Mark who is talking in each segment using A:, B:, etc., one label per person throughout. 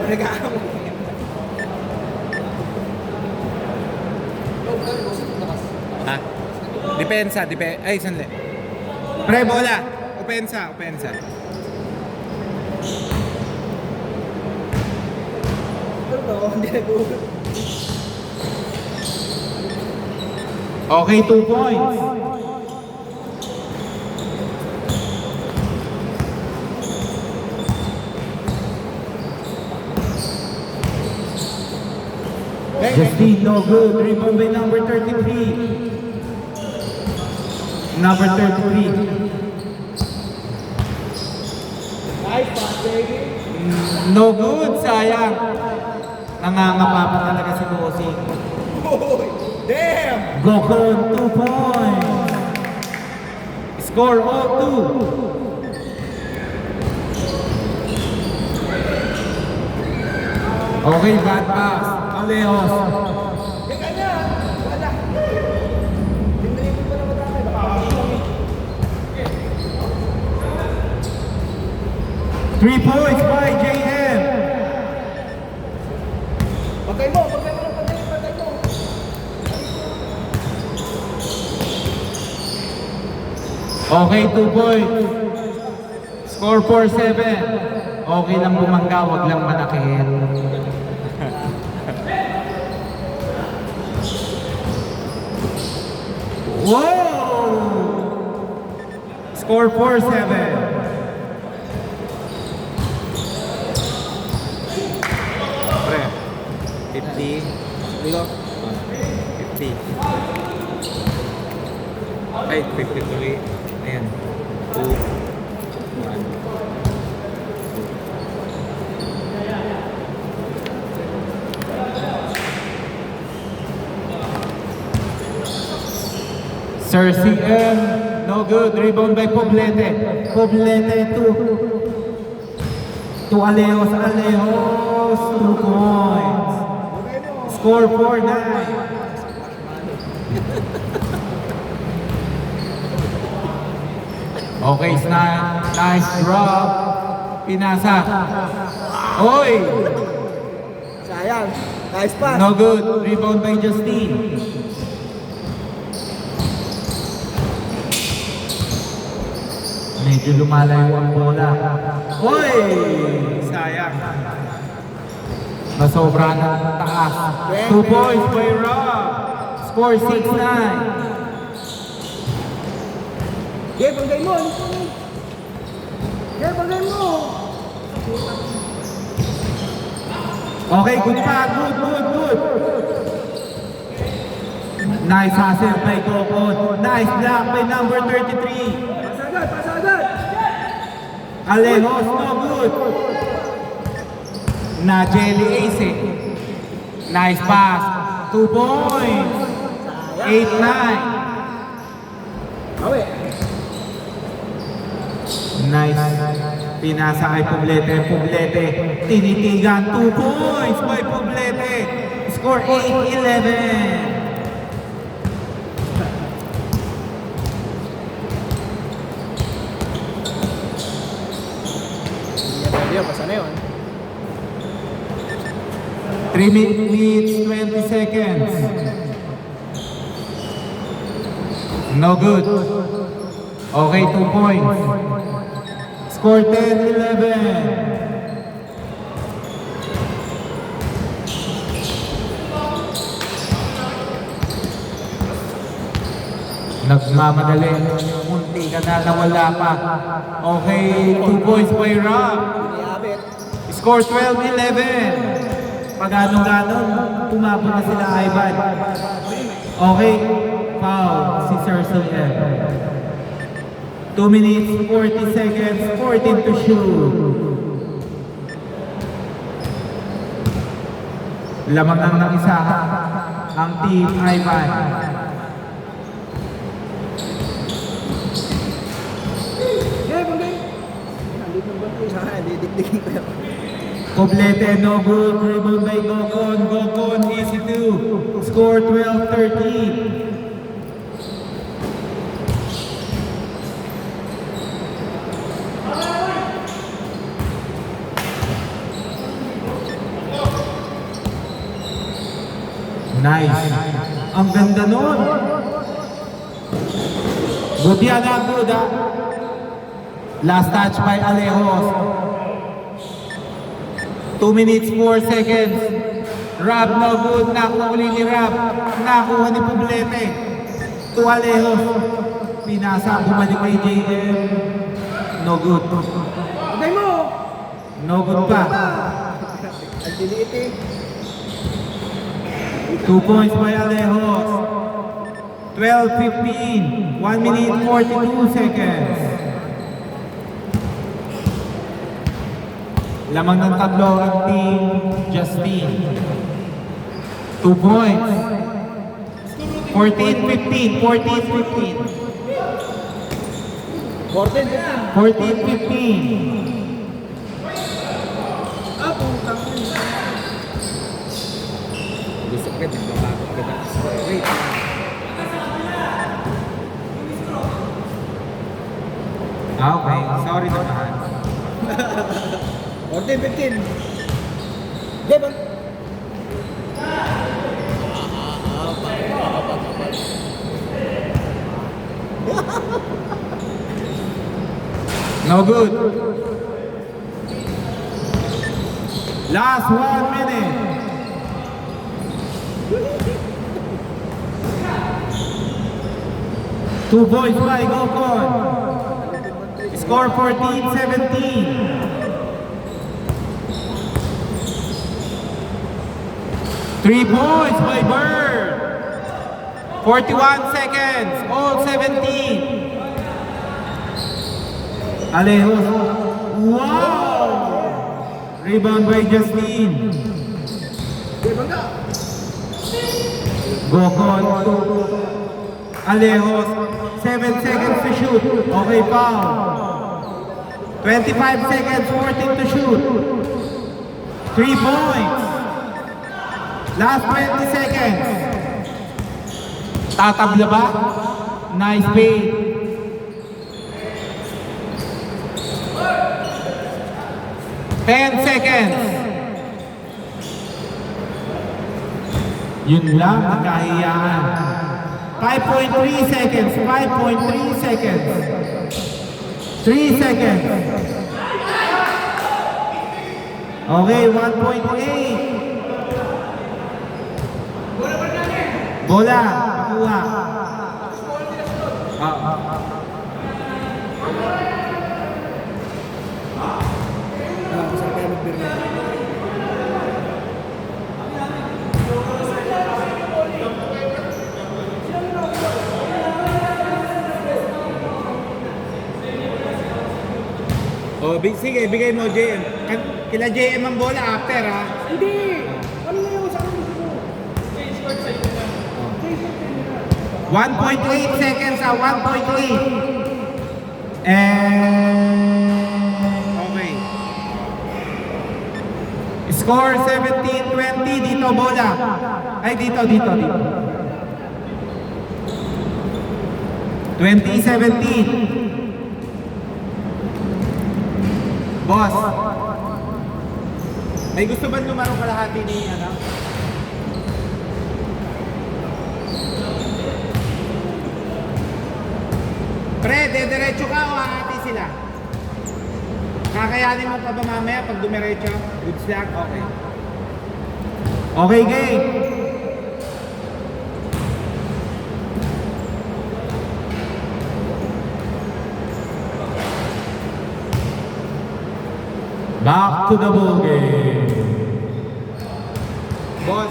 A: nag-aamon.
B: Ha? Depensa, ay, sandali. Pre, bola. Opensa.
A: Ano to? Hindi nag-uulog.
B: Okay, 2 points. Justine, no good. Rebound by number 33. Number 33.
A: Nice pass, baby.
B: No good, sayang. Nangangapa pa talaga si Bossing.
A: Boy, damn!
B: Gokon, 2 points. Score 0-2. Okay, bad pass. Alejos.
A: Teka na! Wala! Tinribol pa naman tayo. Baka
B: 3 points by JM.
A: Pagkay mo lang, pagkay mo.
B: Okay, 2 points. Score 4-7. Okay lang bumangga, wag lang manakit. Wow! Score 4-7. Pre, 50.
A: Ligo.
B: 50. Ay, 53. Ayan. 2, 1. Sir CM, no good. Rebound by Poblete. Poblete to Alejos. Alejos, 2 points. Score 4-9. Okay, nice drop. Pinasa. Oy!
A: Sayang. Nice pass.
B: No good. Rebound by Justine. Medyo lumalayo ang bola. Oy! Sayang. Nasobra ng taas. 2 points by Rob. Score 6-9.
A: Yeah, bagay mo. Yeah, bagay mo.
B: Okay, good pa. Good. Nice hustle by Gokon. Nice block by number 33.
A: Pasagad.
B: Alejos, no good. Na Jelly Ace. Nice pass. 2 points. 8-9.
A: Awe.
B: Nice. Pinasa kay Poblete. Poblete. Tinitigan. 2 points by Poblete. Score 8-11.
A: Hindi, basta na yun.
B: 3 minutes, 20 seconds. No good. Okay, 2 points. Score 10-11. Nagmamadali. Munti ka na nawala pa. Okay, 2 points by Rob.
A: Iniabit.
B: Score 12-11. Pag anong-ganon, tumabo na sila Ivan. Okay, foul si Sir Soyen. 2 minutes, 40 seconds, 14 to shoot. Lamang ng isa ang team Ivan.
A: Yeah, bagay. Nandito ba ito sa akin? Didikdikin ko yan.
B: Poblete, no good. Rebound by Gokon. Gokon, easy 2. Score 12-13. Nice. Ang ganda nun. Good yan ah, good ah. Last touch by Alejos. 2 minutes 4 seconds. Rob, no good. Nakuha uli ni Rob. Nakuha ni Poblete. To Alejos. Pinasa, bumalik kay JM. No good.
A: Patay mo!
B: No good pa.
A: Ang diliit eh.
B: 2 points by Alejos. 12-15. 1 minute 42 seconds. Lamang ng tatlo ang team Justine. 2 points. 14-15. 14-15.
A: 14,
B: 14-15.
A: Ah, putang ina. Gusto ko din babago ka na. Wait.
B: Okay, sorry naman.
A: 14, 15. Di ba?
B: No good. Last 1 minute. Two points by Gokon. Score 14-17. 3 points by Bird. 41 seconds. All 17. Alejos. Wow! Rebound by Justine.
A: Di ba nga?
B: Gokon. Alejos. 7 seconds to shoot. Okay, foul. 25 seconds, 14 to shoot. 3 points. Last 20 seconds. Tatabla ba? Nice fade. 10 seconds. Yun lang, nagkahiyaan. 5.3 seconds. 5.3 seconds. 3 seconds. Okay, 1.8. Bola, pakuha.
A: Masarap kaya magbirna.
B: Oh, sige, bigay mo JM. Kila JM ang bola after ha.
A: Hindi! Ano na yung sa akin mo?
B: 1.8 seconds ha, 1.8. And okay. Score 17-20 dito bola. Ay dito. 2017. Boss, may gusto ba lumaro kalahati ni ano? Pre, diretso ka o hahati sila? Kakayanin mo pa ba mamaya pag dumiretso? Good slack? Okay. Okay, game. Back to the ball game. Boss,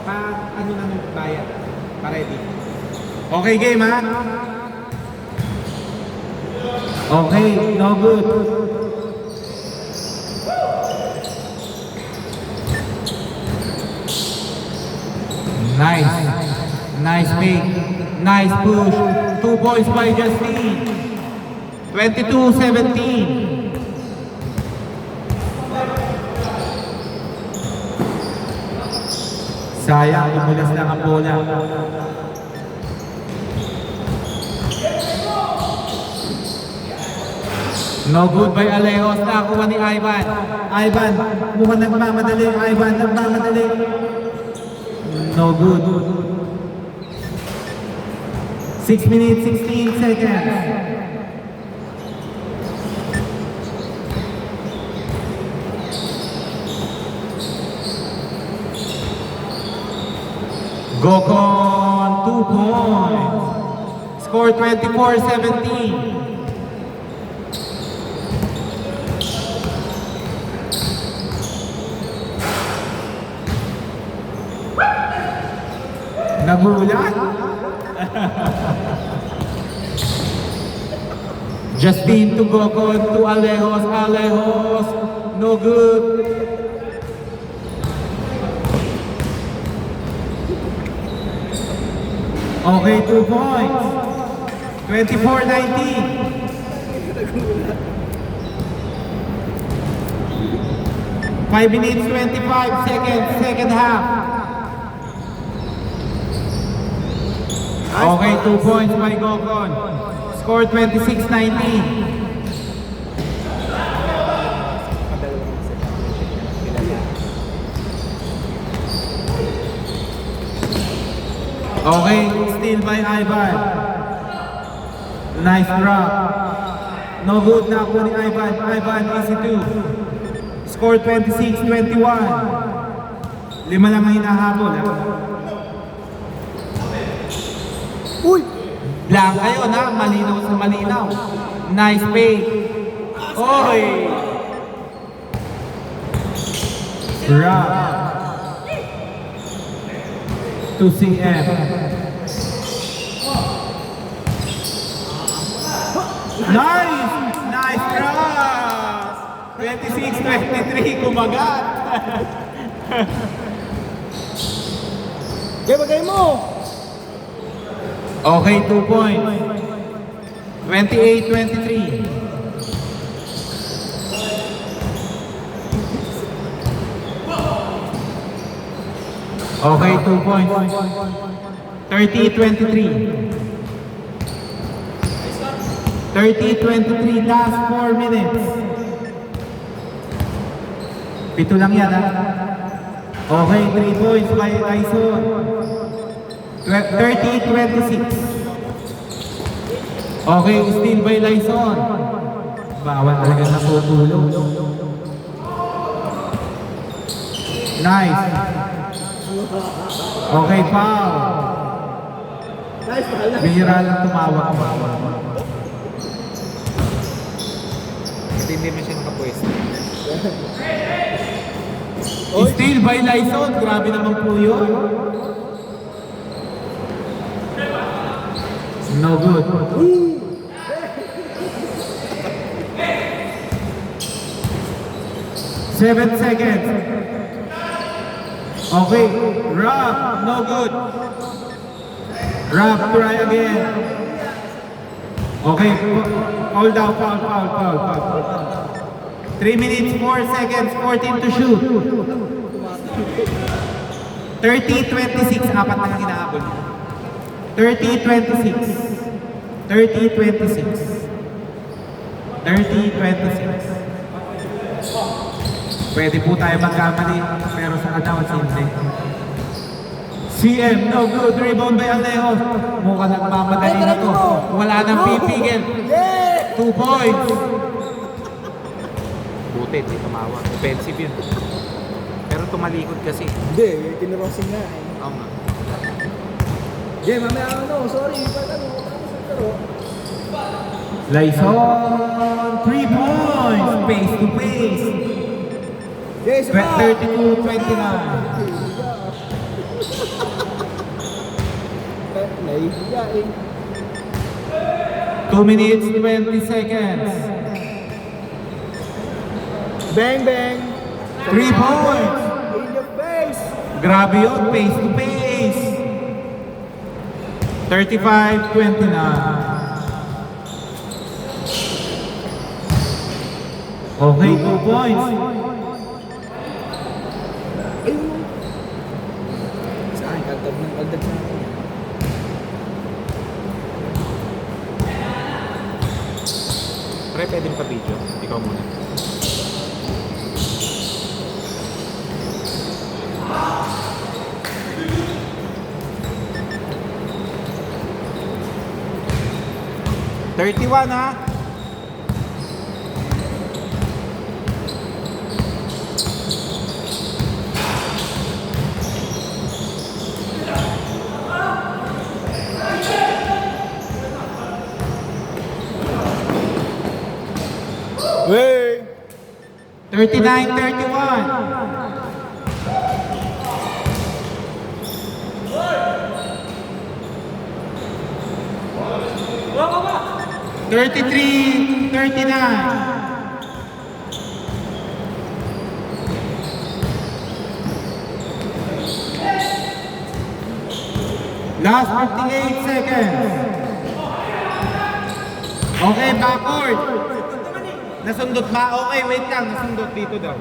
B: ano nang bayad? Pa-ready. Okay, game ha? Okay, no good. Nice make. Nice push. 2 points by Justine. 22-17. Sayang, umulas lang ang bola. No good by Alejos. Nakuha ni Ivan. Ivan, mukhang nagmamadali. Ivan, nagmamadali. No good. 6 minutes, 16 seconds. Gokon, 2 points. Score 24-17. Nagulat? Justin to Gokon to Alejos. Alejos, no good. Okay, 2 points. 24-19. 5 minutes, 25 seconds, second half. Okay, 2 points by Gokon. Score 26-19. Okay, steal by Ivan. Nice drop. No good na ako ni Ivan. Ivan, easy 2. Score 26-21. 5 lang ang hinahabol. Ha?
A: Uy!
B: Blank kayo na, malinaw sa malinaw. Nice fake. Oy! Drop. 2 CM. Nice! Nice cross! 26-23, kumagat.
A: Bagay mo!
B: Okay, 2 points. 28-23. Okay, 2 points. 30-23. 30-23, last 4 minutes. 7 lang yan, ha? Okay, 3 points by Tyson. 30-26. Okay, steal by Lyson. Bawal talaga na tutulong. Nice. Okay, foul.
A: Nice, pala.
B: Bihira lang tumawag.
C: Hindi mo siya nakapwesto.
B: Steal by Lyson. Grabe naman po yun. No good. Seven seconds. Okay, Rob, no good. Rob, try again. Okay, foul down, foul. 3 minutes, 4 seconds, 14 to shoot. 30-26, apat na hinahabol. 30-26. 30-26. 30-26. Pwede po tayo magkamali, pero sa kadawan simple. CM, no good. Rebound by Alejo. Mukhang nagmamadali na to. Wala nang pipigil. 2 points.
C: Buti, hindi tumawa. Offensive yun. Pero tumalikod kasi.
A: Hindi, kinarosing na eh.
C: Oo nga.
A: Yeah, mamaya ano, sorry, ba't ano, tapos ang laro.
B: Lyson, 3 points. Face to face.
A: Yes,
B: 32-29.
A: Nahihiya eh.
B: 2 minutes, 20 seconds.
A: Bang, bang.
B: 3 points.
A: In your face.
B: Grabe yun, face to face. 35-29. Okay, 2 points.
A: Ayun. Saan? Kaldag ng kaldag na ako.
C: Pre, pwede pa video. Ikaw muna.
B: 31 ha.
A: Wey!
B: 39-31.
A: Wala
B: 33-39. Last 58 seconds. Okay, backward. Nasundot ba? Okay, wait lang. Nasundot dito daw.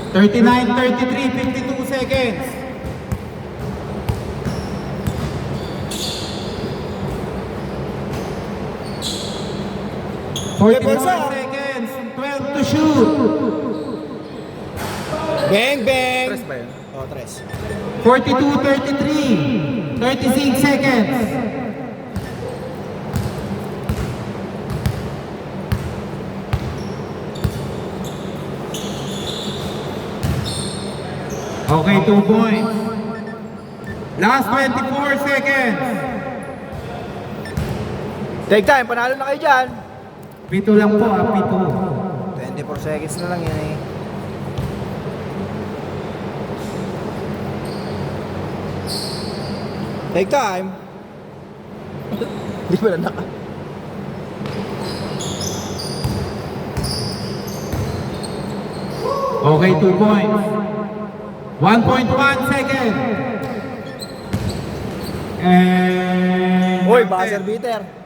B: Thirty-nine, 33, 52 seconds. Forty-four seconds, 12 to shoot.
A: Bang, bang!
C: Tres ba yun?
A: Oh, tres.
B: 42, 33, 36 seconds. Okay, 2 points. Last 24 seconds.
A: Take time, panalo na kayo dyan.
B: Pito lang po, pito.
A: 24 seconds na lang yan eh. Take time. Di ba na naka?
B: Okay, 2 points. 1.1 second. And...
A: Uy, buzzer beater.